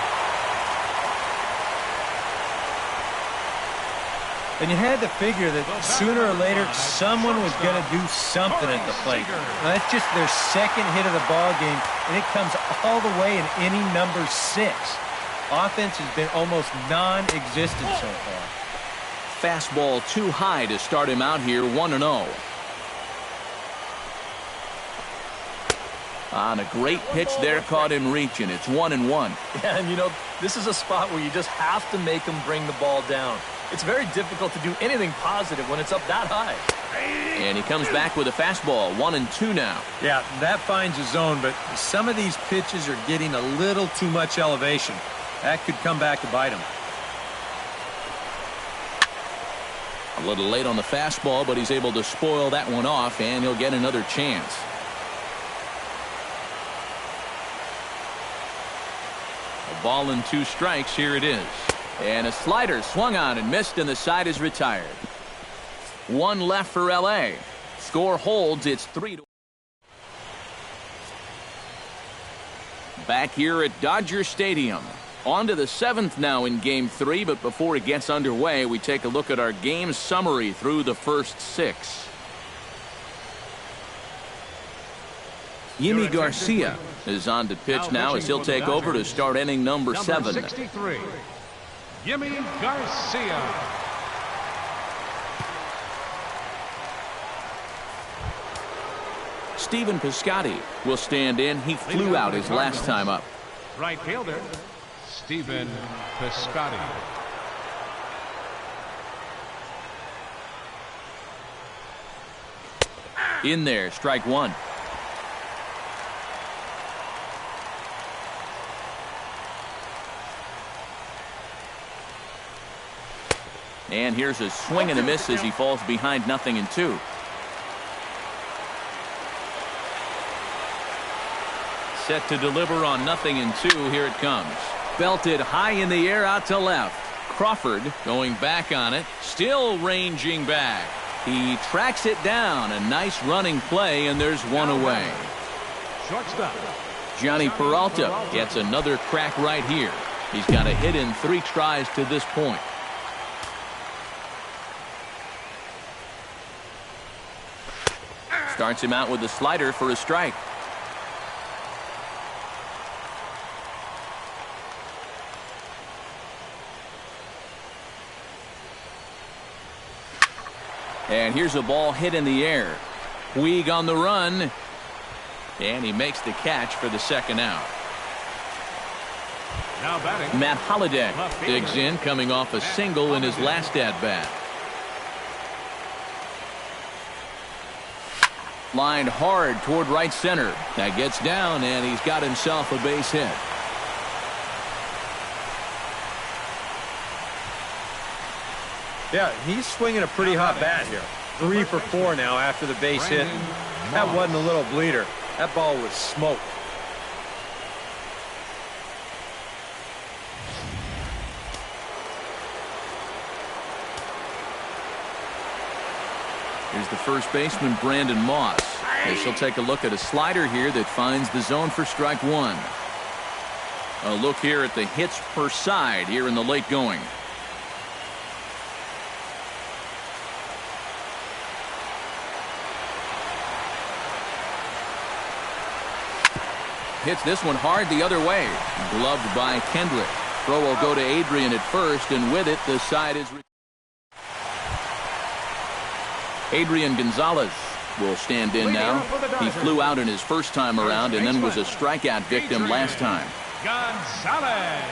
[SPEAKER 5] And you had to figure that sooner or later someone was going to do something at the plate. Now, that's just their second hit of the ball game, and it comes all the way in inning number 6. Offense has been almost non-existent so far.
[SPEAKER 1] Fastball too high to start him out here, 1-0. On a great pitch there, caught him reaching. It's 1-1.
[SPEAKER 2] Yeah, and you know, this is a spot where you just have to make him bring the ball down. It's very difficult to do anything positive when it's up that high.
[SPEAKER 1] And he comes back with a fastball, 1-2 now.
[SPEAKER 5] Yeah, that finds a zone, but some of these pitches are getting a little too much elevation. That could come back to bite him.
[SPEAKER 1] A little late on the fastball, but he's able to spoil that one off, and he'll get another chance. A ball and 2 strikes, here it is. And a slider swung on and missed, and the side is retired. 1 left for L.A. Score holds, it's 3-1. Back here at Dodger Stadium. On to the 7th now in Game 3, but before it gets underway, we take a look at our game summary through the first 6. Yimi Garcia is on to pitch now as he'll take over to start inning number 7.
[SPEAKER 3] 63, Yimi Garcia.
[SPEAKER 1] Stephen Piscotty will stand in. He flew out his last time up.
[SPEAKER 3] Right fielder, Stephen Piscotty.
[SPEAKER 1] In there, strike 1. And here's a swing and a miss as he falls behind 0-2. Set to deliver on 0-2. Here it comes. Belted high in the air out to left. Crawford going back on it. Still ranging back. He tracks it down. A nice running play, and there's one away.
[SPEAKER 3] Shortstop.
[SPEAKER 1] Johnny Peralta gets another crack right here. He's got a hit in 3 tries to this point. Starts him out with a slider for a strike. And here's a ball hit in the air. Puig on the run. And he makes the catch for the second out.
[SPEAKER 3] Now batting,
[SPEAKER 1] Matt Holliday digs in, coming off a single in his last at-bat. Lined hard toward right center. That gets down, and he's got himself a base hit.
[SPEAKER 5] Yeah, he's swinging a pretty hot bat here. 3 for 4 now after the base hit. That wasn't a little bleeder. That ball was smoked.
[SPEAKER 1] Here's the first baseman, Brandon Moss. As she'll take a look at a slider here that finds the zone for strike 1. A look here at the hits per side here in the late going. Hits this one hard the other way. Gloved by Kendrick. Throw will go to Adrian at first, and with it, the side is... Adrian Gonzalez will stand in now. He flew out in his first time around and then was a strikeout victim last time.
[SPEAKER 3] Gonzalez.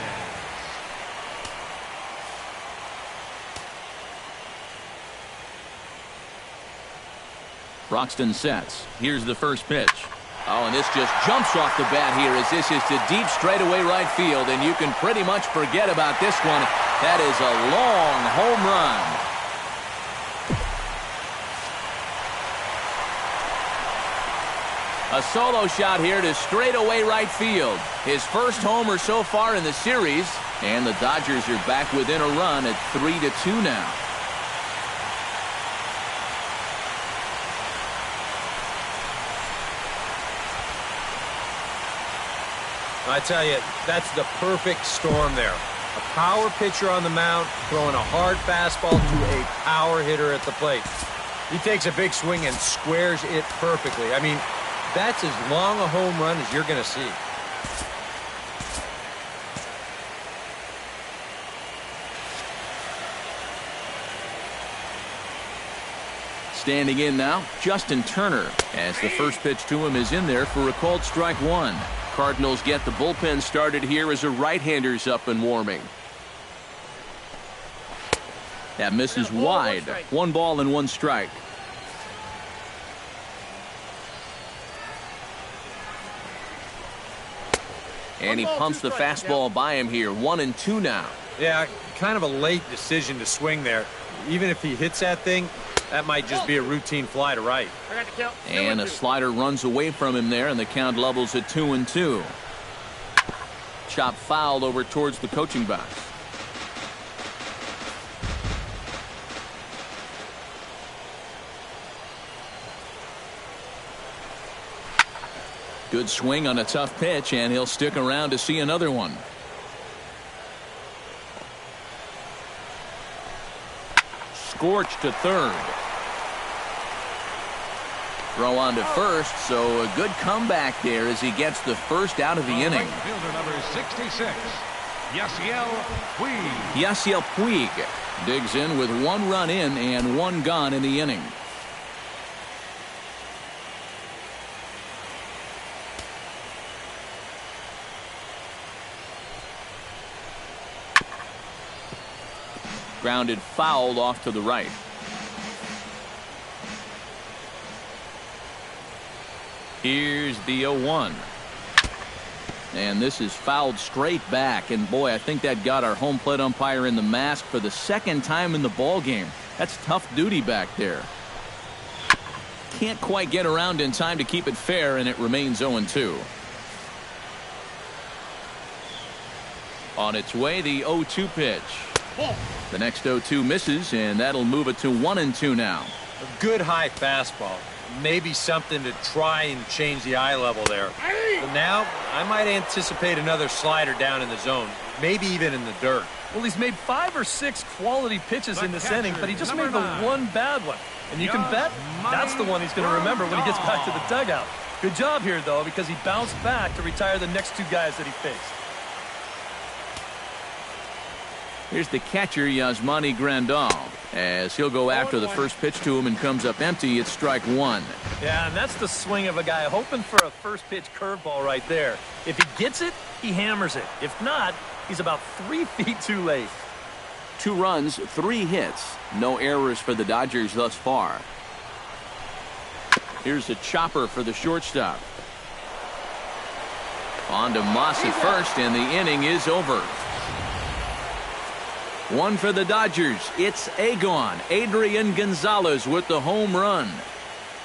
[SPEAKER 1] Broxton sets. Here's the first pitch. Oh, and this just jumps off the bat here as this is to deep straightaway right field, and you can pretty much forget about this one. That is a long home run. A solo shot here to straightaway right field. His first homer so far in the series, and the Dodgers are back within a run at 3-2 now.
[SPEAKER 5] I tell you, that's the perfect storm there. A power pitcher on the mound throwing a hard fastball to a power hitter at the plate. He takes a big swing and squares it perfectly. I mean, that's as long a home run as you're going to see.
[SPEAKER 1] Standing in now, Justin Turner, as the first pitch to him is in there for a called strike 1. Cardinals get the bullpen started here as a right-hander's up and warming. That misses wide. 1 ball and 1 strike. And he pumps the fastball by him here. 1-2 now.
[SPEAKER 5] Yeah, kind of a late decision to swing there. Even if he hits that thing, that might just be a routine fly to right.
[SPEAKER 1] And a slider runs away from him there, and the count levels at 2-2. Chop fouled over towards the coaching box. Good swing on a tough pitch, and he'll stick around to see another one. Scorched to third. Throw on to first, so a good comeback there as he gets the first out of the inning.
[SPEAKER 3] Right fielder number 66, Yasiel Puig.
[SPEAKER 1] Yasiel Puig digs in with 1 run in and 1 gone in the inning. Grounded foul off to the right. Here's the 0-1. And this is fouled straight back. And boy, I think that got our home plate umpire in the mask for the 2nd time in the ball game. That's tough duty back there. Can't quite get around in time to keep it fair, and it remains 0-2. On its way, the 0-2 pitch. The next 0-2 misses, and that'll move it to 1-2 now.
[SPEAKER 5] A good high fastball. Maybe something to try and change the eye level there. But now, I might anticipate another slider down in the zone, maybe even in the dirt.
[SPEAKER 2] Well, he's made 5 or 6 quality pitches in this inning, but he just made the 1 bad one. And you can bet that's the one he's going to remember when he gets back to the dugout. Good job here, though, because he bounced back to retire the next 2 guys that he faced.
[SPEAKER 1] Here's the catcher, Yasmani Grandal, as he'll go after the first pitch to him and comes up empty. It's strike 1.
[SPEAKER 2] Yeah, and that's the swing of a guy hoping for a first pitch curveball right there. If he gets it, he hammers it. If not, he's about 3 feet too late.
[SPEAKER 1] 2 runs, 3 hits. No errors for the Dodgers thus far. Here's a chopper for the shortstop. On to Moss at first, and the inning is over. 1 for the Dodgers. It's Adrian Gonzalez with the home run.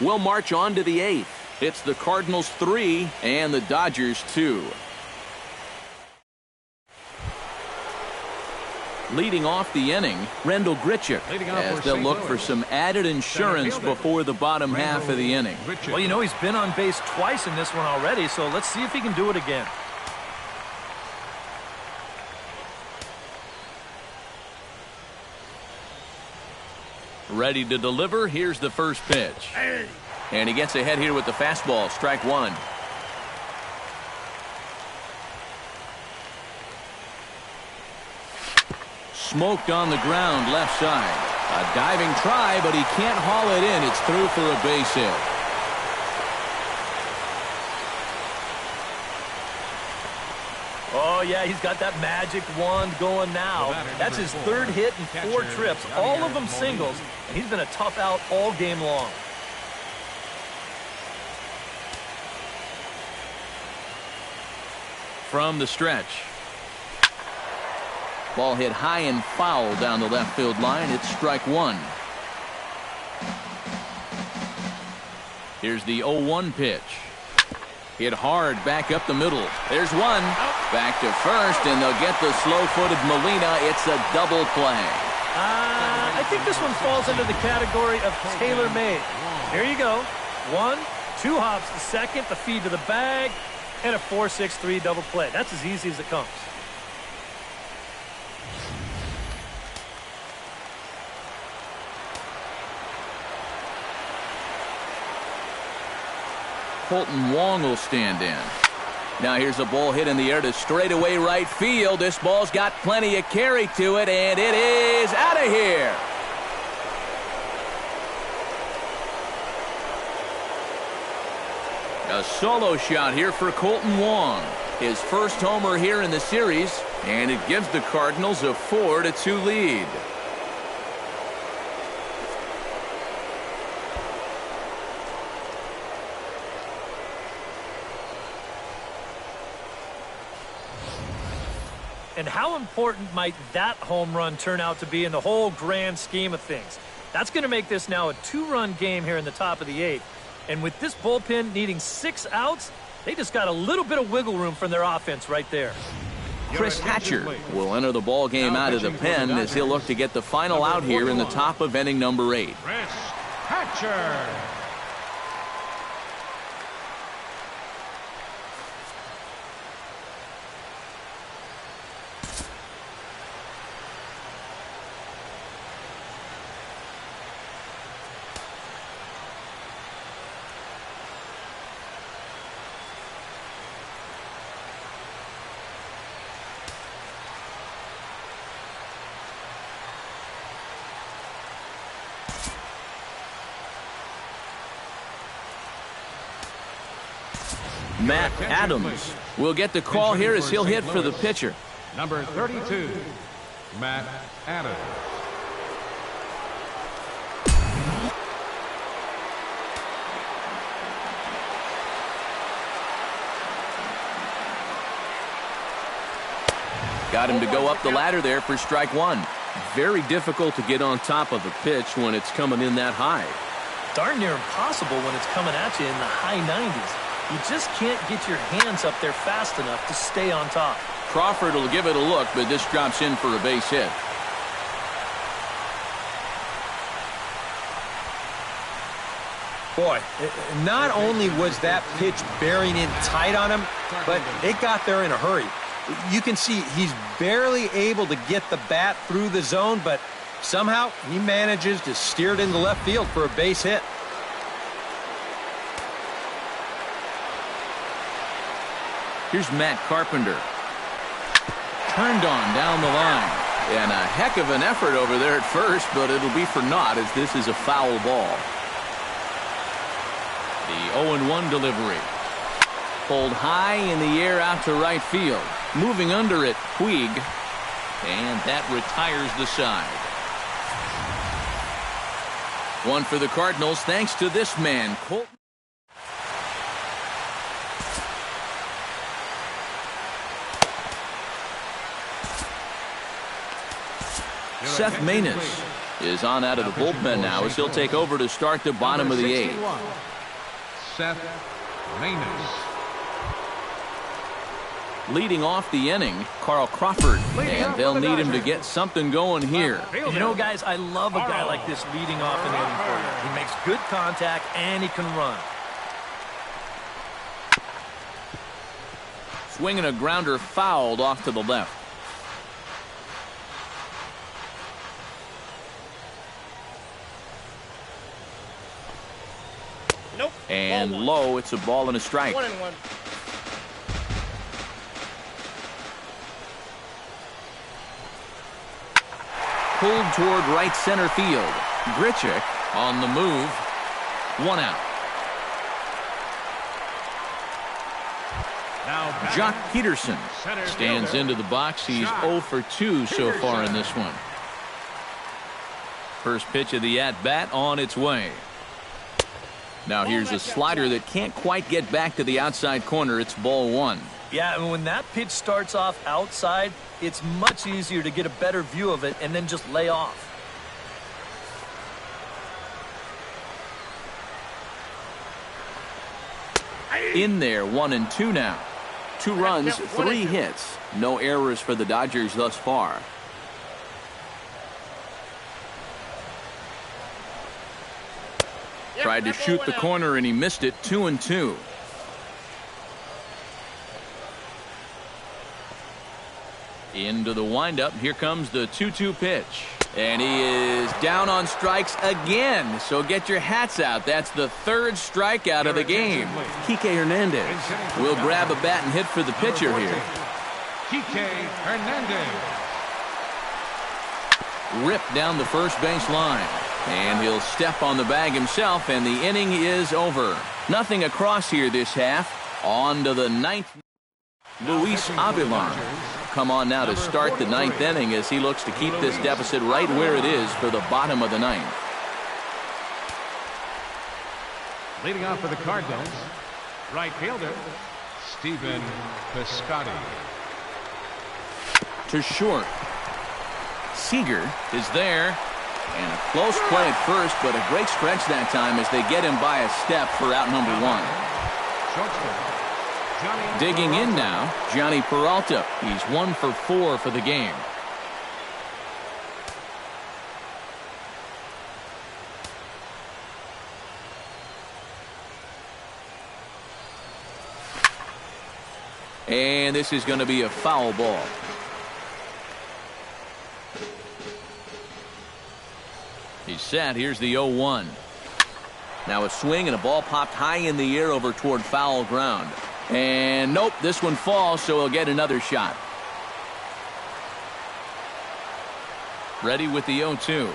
[SPEAKER 1] We'll march on to the 8th. It's the Cardinals 3 and the Dodgers 2. Leading off the inning, Rendell Grichuk, as they'll look for some added insurance before the bottom half of the inning.
[SPEAKER 2] Well, you know, he's been on base twice in this one already, so let's see if he can do it again.
[SPEAKER 1] Ready to deliver. Here's the first pitch. And he gets ahead here with the fastball. Strike 1. Smoked on the ground left side. A diving try, but he can't haul it in. It's through for a base hit.
[SPEAKER 2] Oh, yeah, he's got that magic wand going now. That's his 3rd hit in 4 trips, all of them singles, and he's been a tough out all game long.
[SPEAKER 1] From the stretch. Ball hit high and foul down the left field line. It's strike 1. Here's the 0-1 pitch. Hit hard back up the middle. There's one. Back to first, and they'll get the slow-footed Molina. It's a double play.
[SPEAKER 2] I think this one falls under the category of tailor-made. Here you go. 1, 2 hops to second, the feed to the bag, and a 4-6-3 double play. That's as easy as it comes.
[SPEAKER 1] Colton Wong will stand in. Now here's a ball hit in the air to straightaway right field. This ball's got plenty of carry to it, and it is out of here. A solo shot here for Colton Wong. His first homer here in the series, and it gives the Cardinals a 4-2 lead.
[SPEAKER 2] And how important might that home run turn out to be in the whole grand scheme of things? That's going to make this now a 2-run game here in the top of the 8th. And with this bullpen needing 6 outs, they just got a little bit of wiggle room from their offense right there.
[SPEAKER 1] Chris Hatcher will enter the ball game out of the pen as he'll look to get the final out here in the top of inning number 8.
[SPEAKER 3] Chris Hatcher.
[SPEAKER 1] Matt Adams will get the call here as he'll hit for the pitcher.
[SPEAKER 3] Number 32, Matt Adams.
[SPEAKER 1] Got him to go up the ladder there for strike one.
[SPEAKER 6] Very difficult to get on top of a pitch when it's coming in that high.
[SPEAKER 2] Darn near impossible when it's coming at you in the high 90s. You just can't get your hands up there fast enough to stay on top.
[SPEAKER 1] Crawford will give it a look, but this drops in for a base hit.
[SPEAKER 5] Boy, not only was that pitch bearing in tight on him, but it got there in a hurry. You can see he's barely able to get the bat through the zone, but somehow he manages to steer it into left field for a base hit.
[SPEAKER 1] Here's Matt Carpenter. Turned on down the line. And a heck of an effort over there at first, but it'll be for naught as this is a foul ball. The 0-1 delivery. Pulled high in the air out to right field. Moving under it, Puig. And that retires the side. One for the Cardinals thanks to this man, Colton. Seth Maness is on out of the bullpen now as he'll take over to start the bottom of the eighth.
[SPEAKER 3] Seth Maness.
[SPEAKER 1] Leading off the inning, Carl Crawford, and they'll need him to get something going here.
[SPEAKER 2] You know, guys, I love a guy like this leading off an inning for you. He makes good contact and he can run.
[SPEAKER 1] Swinging a grounder fouled off to the left.
[SPEAKER 7] Nope.
[SPEAKER 1] And low, it's a ball and a strike.
[SPEAKER 7] 1-1.
[SPEAKER 1] Pulled toward right center field. Grichuk on the move. One out. Jock Peterson stands into the box. He's 0 for 2 so far in this one. First pitch of the at-bat on its way. Now here's a slider that can't quite get back to the outside corner. It's ball one.
[SPEAKER 2] Yeah, and when that pitch starts off outside, it's much easier to get a better view of it and then just lay off.
[SPEAKER 1] In there, 1-2 now. 2 runs, 3 hits. No errors for the Dodgers thus far. Tried to shoot the corner and he missed it. 2-2. Into the windup. Here comes the 2-2 pitch. And he is down on strikes again. So get your hats out. That's the 3rd strikeout of the game. Kike Hernandez will grab a bat and hit for the pitcher here.
[SPEAKER 3] Kike Hernandez.
[SPEAKER 1] Ripped down the first base line. And he'll step on the bag himself, and the inning is over. Nothing across here this half. On to the 9th. Luis Avilan come on now to start the 9th inning as he looks to keep this deficit right where it is for the bottom of the 9th.
[SPEAKER 3] Leading off for the Cardinals, right fielder, Stephen Piscotty.
[SPEAKER 1] To short. Seager is there. And a close play at first, but a great stretch that time as they get him by a step for out number 1. Digging in now, Johnny Peralta. He's 1 for 4 for the game. And this is going to be a foul ball. He's set. Here's the 0-1. Now a swing and a ball popped high in the air over toward foul ground. And nope, this one falls, so he'll get another shot. Ready with the 0-2.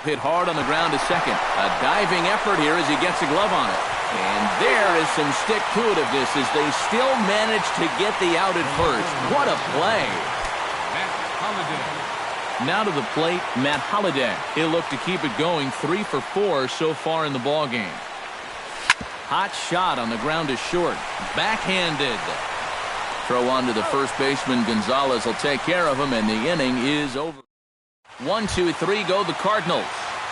[SPEAKER 1] Hit hard on the ground to second. A diving effort here as he gets a glove on it. And there is some stick-to-itiveness as they still manage to get the out at first. What a play.
[SPEAKER 3] Matt Holliday.
[SPEAKER 1] Now to the plate, Matt Holliday. He'll look to keep it going 3 for 4 so far in the ballgame. Hot shot on the ground is short. Backhanded. Throw on to the first baseman. Gonzalez will take care of him, and the inning is over. 1, 2, 3 go the Cardinals.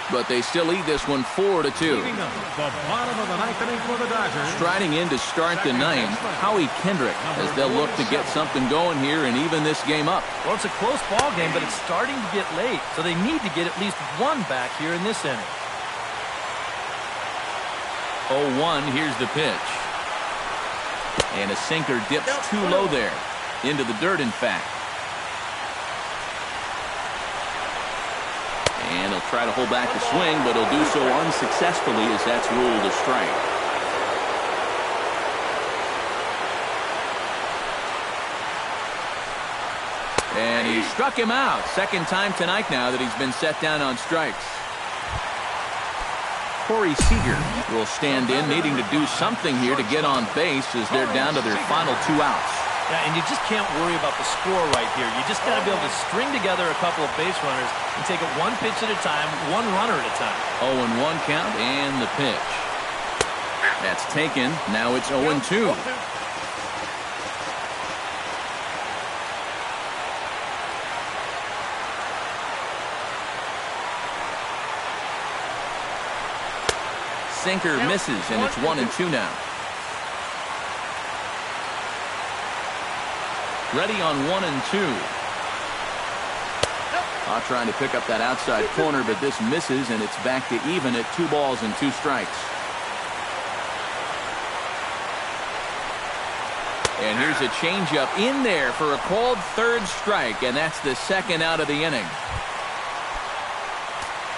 [SPEAKER 1] But they still lead this one 4-2.
[SPEAKER 3] Leading up the bottom of the ninth inning for the Dodgers.
[SPEAKER 1] Striding in to start the ninth, Howie Kendrick, as they'll look to get something going here and even this game up.
[SPEAKER 2] Well, it's a close ball game, but it's starting to get late, so they need to get at least one back here in this inning.
[SPEAKER 1] 0-1, here's the pitch. And a sinker dips too low there. Into the dirt, in fact. And he'll try to hold back the swing, but he'll do so unsuccessfully as that's ruled a strike. And he struck him out. Second time tonight now that he's been set down on strikes. Corey Seager will stand in, needing to do something here to get on base as they're down to their final 2 outs.
[SPEAKER 2] Yeah, and you just can't worry about the score right here. You just got to be able to string together a couple of base runners and take it one pitch at a time, one runner at a time.
[SPEAKER 1] 0-1 count and the pitch. That's taken. Now it's 0-2. Sinker misses, and it's 1-2 now. Ready on 1-2. Trying to pick up that outside corner, but this misses, and it's back to even at 2 balls and 2 strikes. And here's a changeup in there for a called 3rd strike, and that's the 2nd out of the inning.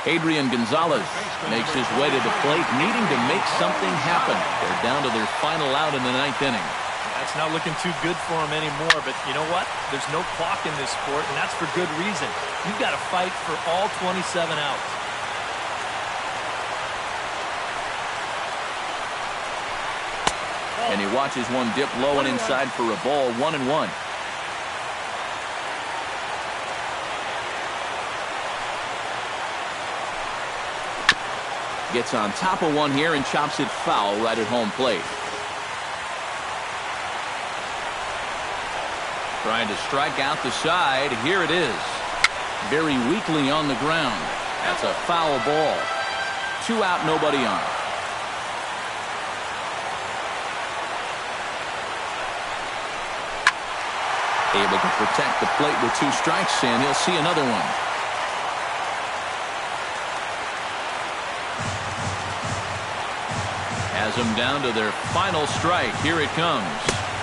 [SPEAKER 1] Adrian Gonzalez makes his way to the plate, needing to make something happen. They're down to their final out in the 9th inning.
[SPEAKER 2] That's not looking too good for him anymore, but you know what? There's no clock in this sport, and that's for good reason. You've got to fight for all 27 outs.
[SPEAKER 1] And he watches one dip low and inside for a ball. 1-1. Gets on top of one here and chops it foul right at home plate. Trying to strike out the side. Here it is. Very weakly on the ground. That's a foul ball. 2 out, nobody on. Able to protect the plate with 2 strikes, and he'll see another one. Has them down to their final strike. Here it comes.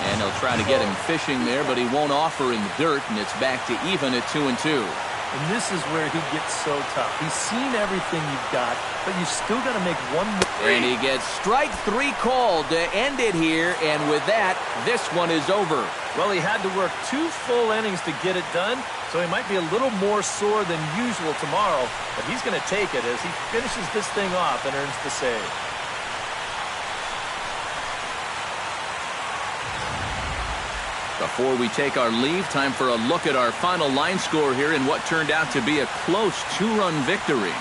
[SPEAKER 1] And he'll try to get him fishing there, but he won't offer in the dirt, and it's back to even at 2-2.
[SPEAKER 2] And this is where he gets so tough. He's seen everything you've got, but you've still got to make one more.
[SPEAKER 1] And he gets strike 3 called to end it here, and with that, this one is over.
[SPEAKER 2] Well, he had to work 2 full innings to get it done, so he might be a little more sore than usual tomorrow, but he's going to take it as he finishes this thing off and earns the save.
[SPEAKER 1] Before we take our leave, time for a look at our final line score here in what turned out to be a close 2-run victory.